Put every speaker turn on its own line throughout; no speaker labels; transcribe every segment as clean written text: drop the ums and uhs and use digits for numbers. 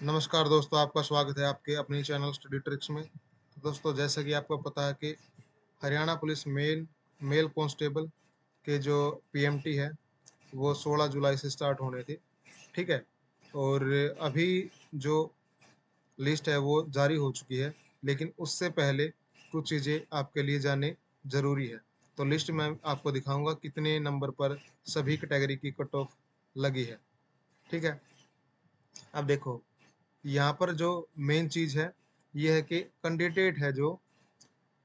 नमस्कार दोस्तों, आपका स्वागत है आपके अपने चैनल स्टडी ट्रिक्स में। तो दोस्तों, जैसा कि आपको पता है कि Haryana police male male constable के जो पीएमटी है वो 16 जुलाई से स्टार्ट होने थे। ठीक है। और अभी जो लिस्ट है वो जारी हो चुकी है, लेकिन उससे पहले कुछ चीज़ें आपके लिए जानने ज़रूरी है। तो लिस्ट में आपको दिखाऊंगा कितने नंबर पर सभी कैटेगरी की कट ऑफ लगी है। ठीक है। अब देखो, यहाँ पर जो मेन चीज़ है ये है कि कैंडिडेट है जो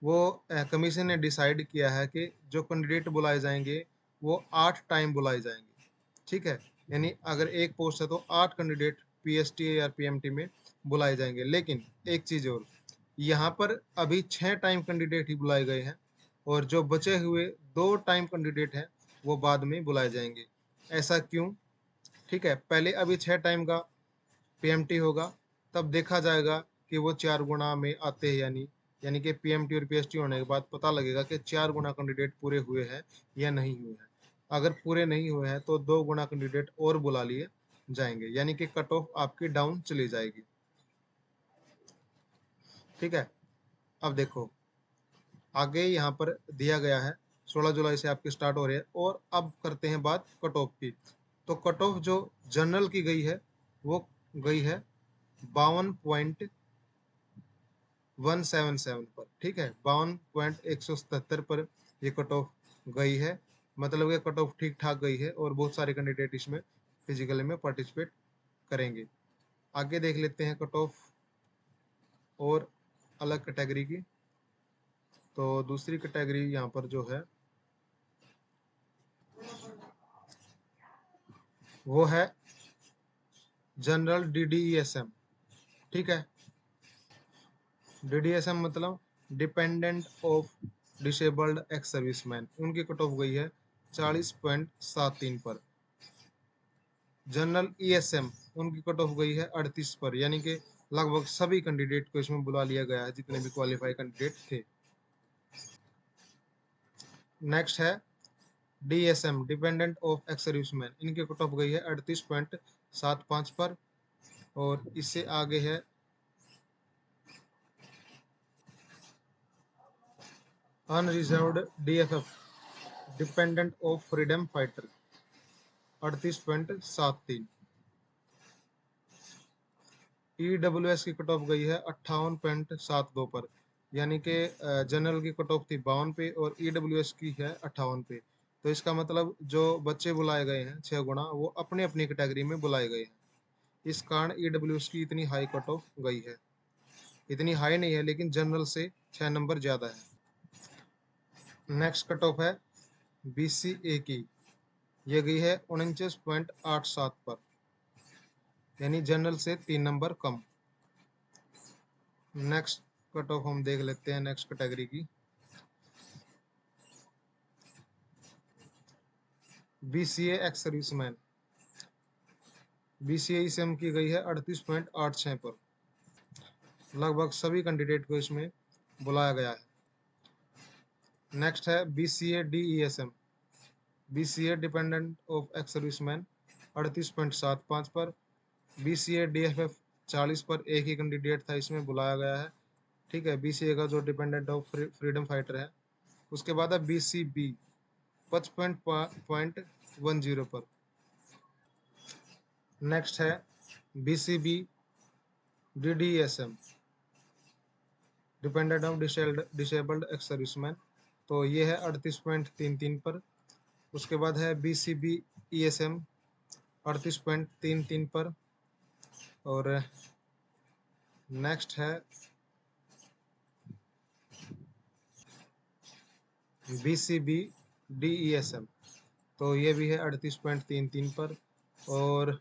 वो कमीशन ने डिसाइड किया है कि जो कैंडिडेट बुलाए जाएंगे वो 8 टाइम बुलाए जाएंगे। ठीक है। यानी अगर एक पोस्ट है तो 8 कैंडिडेट पीएसटी या पीएमटी में बुलाए जाएंगे। लेकिन एक चीज़ और, यहाँ पर अभी 6 टाइम कैंडिडेट ही बुलाए गए हैं और जो बचे हुए 2 टाइम कैंडिडेट हैं वो बाद में बुलाए जाएंगे। ऐसा क्यों? ठीक है। पहले अभी 6 टाइम का पीएमटी होगा, तब देखा जाएगा कि वो 4 गुना में आते हैं यानी कि पीएमटी और पीएसटी होने के बाद पता लगेगा कि 4 गुना कैंडिडेट पूरे हुए हैं या नहीं हुए हैं। अगर पूरे नहीं हुए हैं तो 2 गुना कैंडिडेट और बुला लिए जाएंगे, यानी कि कट ऑफ आपकी डाउन चली जाएगी। ठीक है। अब देखो, आगे यहाँ पर दिया गया है 16 जुलाई से आपकी स्टार्ट हो रही है। और अब करते हैं बात कट ऑफ की। तो कट ऑफ जो जनरल की गई है वो गई है 52.177 पर। ठीक है, 52.177 पर ये कट ऑफ गई है। मतलब ये कट ऑफ ठीक ठाक गई है और बहुत सारे कैंडिडेट इसमें फिजिकली में पार्टिसिपेट करेंगे। आगे देख लेते हैं कट ऑफ और अलग कैटेगरी की। तो दूसरी कैटेगरी यहाँ पर जो है वो है जनरल डीडीएसएम। ठीक है। डीडीएसएम मतलब dependent of disabled ex serviceman, उनकी कट ऑफ गई है 40.73 पर। जनरल ईएसएम उनकी कट ऑफ गई है 38 पर, यानी कि लगभग सभी कैंडिडेट को इसमें बुला लिया गया है जितने भी क्वालिफाई कैंडिडेट थे। नेक्स्ट है DSM dependent of ex serviceman, इनकी कट ऑफ गई है 38.75 पर। और इससे आगे है unreserved DFF dependent of freedom fighter 38.73। EWS की कट ऑफ गई है 58.72 पर, यानी कि जनरल की कट ऑफ थी 52 पे और ईडब्ल्यूएस की है 58 पे। तो इसका मतलब जो बच्चे बुलाए गए हैं 6 गुना, वो अपने अपनी कैटेगरी में बुलाए गए हैं। इस कारण ईडब्ल्यूएस की इतनी हाई कट ऑफ गई है। इतनी हाई नहीं है, लेकिन जनरल से 6 नंबर ज़्यादा है। नेक्स्ट कट ऑफ है बीसीए की, ये गई है 49.87 पर, यानी जनरल से 3 नंबर कम। नेक्स्ट कट ऑफ हम देख लेते हैं नेक्स्ट कैटेगरी की। बीसीए एक्स सर्विसमैन, बीसीए इसम की गई है 38.86 पर। लगभग सभी कैंडिडेट को इसमें बुलाया गया है। नेक्स्ट है BCA DESM, BCA dependent of ex serviceman 38.75 पर। बीसीए डीएफएफ 40 पर, एक ही कैंडिडेट था इसमें बुलाया गया है। ठीक है, बीसीए का जो डिपेंडेंट ऑफ फ्रीडम फाइटर है। उसके बाद है बीसीबी 55.10 पर। नेक्स्ट है BCB DDSM dependent of disabled ex serviceman, तो ये है 38.33 पर। उसके बाद है बीसीबी ईएसएम 38.33 पर। और नेक्स्ट है बीसीबी डीईएसएम, तो ये भी है 38.33 पर। और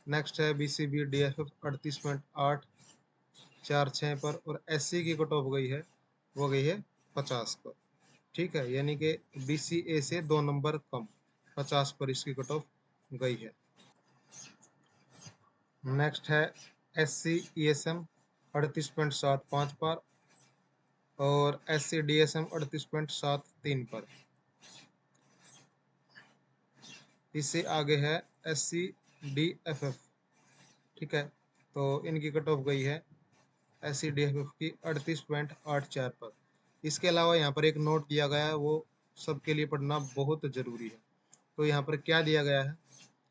नेक्स्ट है बीसीबी डीएफएफ 38.846 पर। और एससी की कट ऑफ गई है, वो गई है 50 पर। ठीक है, यानी कि बीसीए से 2 नंबर कम, 50 पर इसकी कट ऑफ गई है। नेक्स्ट है एससी ईएसएम 38.75 पर। और एससी डीएसएम 38.73 पर। इससे आगे है एससी डीएफएफ। ठीक है, तो इनकी कट ऑफ गई है SCDFF की 38.84 पर। इसके अलावा यहाँ पर एक नोट दिया गया है, वो सबके लिए पढ़ना बहुत ज़रूरी है। तो यहाँ पर क्या दिया गया है,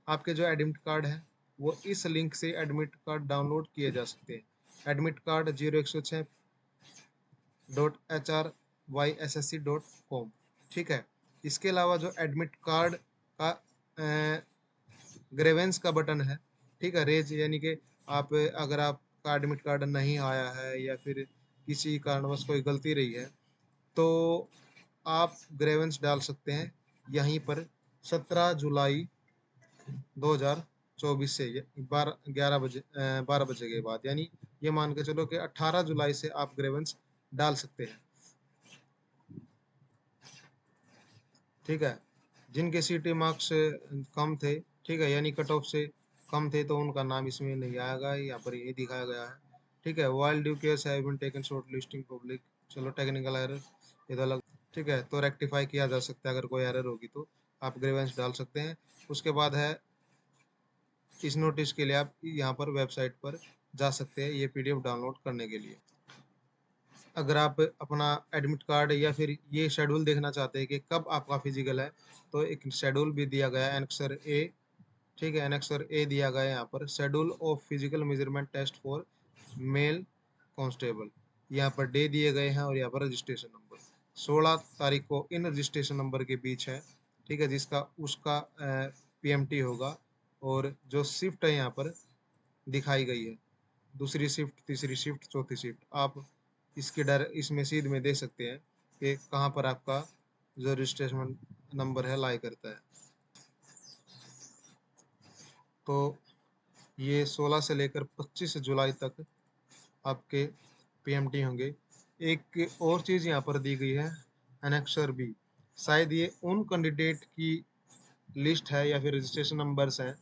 आपके जो एडमिट कार्ड है वो इस लिंक से एडमिट कार्ड डाउनलोड किए जा सकते हैं। Admit card 0106.HRYSSC.com। ठीक है। इसके अलावा जो एडमिट कार्ड का ग्रेवेंस का बटन है, ठीक है, रेज यानी कि आप अगर आपका एडमिट कार्ड नहीं आया है या फिर किसी कारणवश कोई गलती रही है तो आप ग्रेवेंस डाल सकते हैं यहीं पर 17 जुलाई 2024 से 12 बजे के बाद, यानी ये मान के चलो कि 18 जुलाई से आप ग्रेवेंस डाल सकते हैं। ठीक है। जिनके सीटी मार्क्स कम थे, ठीक है, यानी कट ऑफ से कम थे, तो उनका नाम इसमें नहीं आएगा, यहाँ पर ये दिखाया गया है। ठीक है। While due case have been taken short listing public, चलो टेक्निकल एरर ये तो अलग। ठीक है, तो रेक्टिफाई किया जा सकता है, अगर कोई एरर होगी तो आप ग्रेवेंस डाल सकते हैं। उसके बाद है, इस नोटिस के लिए आप यहाँ पर वेबसाइट पर जा सकते हैं ये PDF डाउनलोड करने के लिए। अगर आप अपना एडमिट कार्ड या फिर ये शेड्यूल देखना चाहते हैं कि कब आपका फिजिकल है, तो एक शेड्यूल भी दिया गया है, एनेक्सर ए। ठीक है, एनेक्सर ए दिया गया है यहाँ पर, schedule of physical measurement test for male constable. यहाँ पर डे दिए गए हैं और यहाँ पर रजिस्ट्रेशन नंबर 16 तारीख को इन रजिस्ट्रेशन नंबर के बीच है। ठीक है, जिसका उसका PMT होगा। और जो शिफ्ट है यहाँ पर दिखाई गई है, दूसरी शिफ्ट, तीसरी शिफ्ट, चौथी शिफ्ट, आप इसके इसमें सीध में दे सकते हैं कि कहाँ पर आपका जो रजिस्ट्रेशन नंबर है लाई करता है। तो ये 16 से लेकर 25 जुलाई तक आपके PMT होंगे। एक और चीज़ यहाँ पर दी गई है, एनेक्सर बी। शायद ये उन कैंडिडेट की लिस्ट है या फिर रजिस्ट्रेशन नंबर्स हैं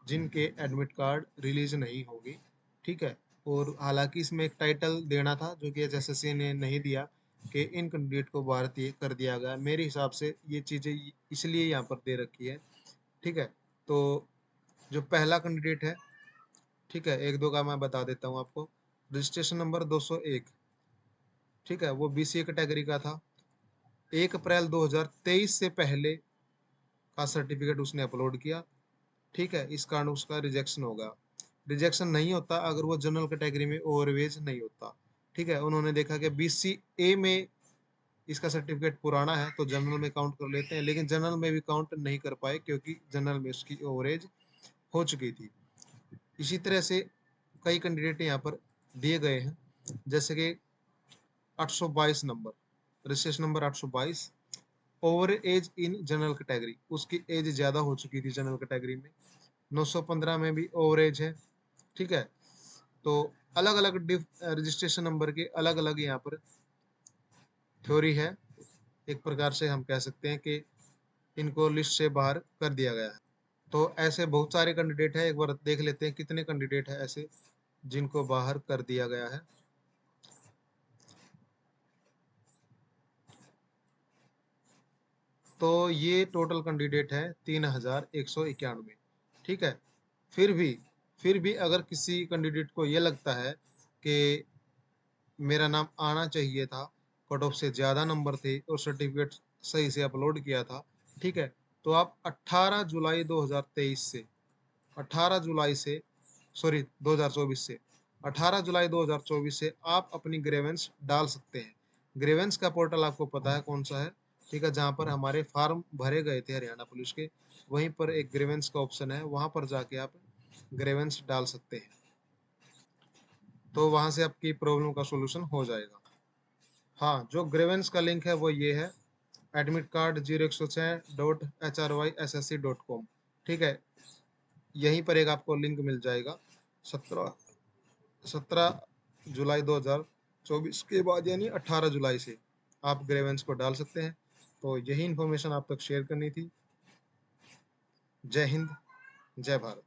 जिनके एडमिट कार्ड रिलीज नहीं होगी। ठीक है। और हालांकि इसमें एक टाइटल देना था जो कि HSSC ने नहीं दिया कि इन कैंडिडेट को भारतीय कर दिया गया। मेरे हिसाब से ये चीज़ें इसलिए यहाँ पर दे रखी है। ठीक है। तो जो पहला कैंडिडेट है, ठीक है, एक दो का मैं बता देता हूँ आपको। रजिस्ट्रेशन नंबर 201, ठीक है, वो BCA कैटेगरी का था। 1 अप्रैल 2023 से पहले का सर्टिफिकेट उसने अपलोड किया। ठीक है, इस कारण उसका रिजेक्शन होगा। रिजेक्शन नहीं होता अगर वो जनरल कैटेगरी में ओवरवेज नहीं होता। ठीक है, उन्होंने देखा कि BCA में इसका सर्टिफिकेट पुराना है तो जनरल में काउंट कर लेते हैं, लेकिन जनरल में भी काउंट नहीं कर पाए क्योंकि जनरल में उसकी ओवरेज हो चुकी थी। इसी तरह से कई कैंडिडेट यहाँ पर दिए गए हैं, जैसे कि 822 number, registration number 822, over age in general category, उसकी एज ज़्यादा हो चुकी थी जनरल कैटेगरी में। 915 में भी ओवर एज है। ठीक है। तो अलग अलग रजिस्ट्रेशन नंबर के अलग अलग यहाँ पर थ्योरी है। एक प्रकार से हम कह सकते हैं कि इनको लिस्ट से बाहर कर दिया गया है। तो ऐसे बहुत सारे कैंडिडेट हैं, एक बार देख लेते हैं कितने कैंडिडेट हैं ऐसे जिनको बाहर कर दिया गया है। तो ये टोटल कैंडिडेट है 3191। ठीक है। फिर भी फिर भी अगर किसी कैंडिडेट को ये लगता है कि मेरा नाम आना चाहिए था, कट ऑफ से ज़्यादा नंबर थे और सर्टिफिकेट सही से अपलोड किया था, ठीक है, तो आप 18 जुलाई 2023 से 18 जुलाई से सॉरी 2024 से 18 जुलाई 2024 से आप अपनी ग्रेवेंस डाल सकते हैं। ग्रेवेंस का पोर्टल आपको पता है कौन सा है। ठीक है, जहाँ पर हमारे फॉर्म भरे गए थे हरियाणा पुलिस के, वहीं पर एक ग्रेवेंस का ऑप्शन है, वहाँ पर जाके आप ग्रेवेंस डाल सकते हैं। तो वहाँ से आपकी प्रॉब्लम का सोल्यूशन हो जाएगा। हाँ, जो ग्रेवेंस का लिंक है वो ये है, एडमिट कार्ड 0106.HRYSSC.com। ठीक है, यहीं पर एक आपको लिंक मिल जाएगा। 17 जुलाई 2024 के बाद यानी 18 जुलाई से आप ग्रेवेंस को डाल सकते हैं। तो यही इन्फॉर्मेशन आप तक शेयर करनी थी। जय हिंद, जय भारत।